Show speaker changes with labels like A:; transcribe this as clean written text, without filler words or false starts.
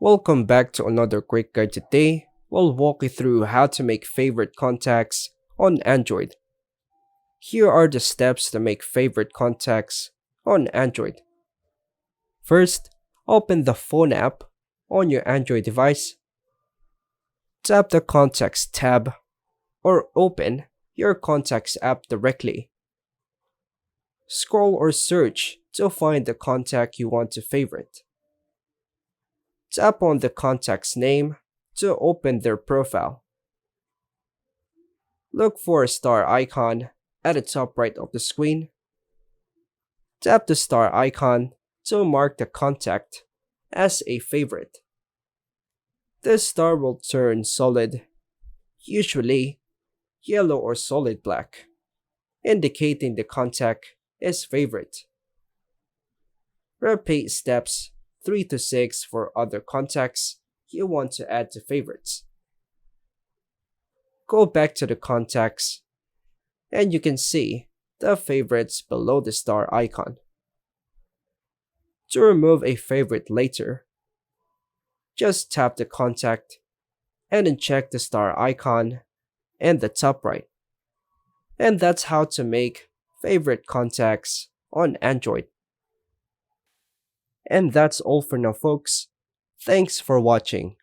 A: Welcome back to another quick guide. Today. We'll walk you through how to make favorite contacts on Android. Here are the steps to make favorite contacts on Android. First, open the phone app on your Android device. Tap the Contacts tab or open your Contacts app directly. Scroll or search to find the contact you want to favorite. Tap on the contact's name to open their profile. Look for a star icon at the top right of the screen. Tap the star icon to mark the contact as a favorite. This star will turn solid, usually yellow or solid black, indicating the contact is favorite. Repeat steps 3 to 6 for other contacts you want to add to favorites. Go back to the contacts and you can see the favorites below the star icon. To remove a favorite later, just tap the contact and then check the star icon in the top right. And that's how to make favorite contacts on Android. And that's all for now, folks. Thanks for watching.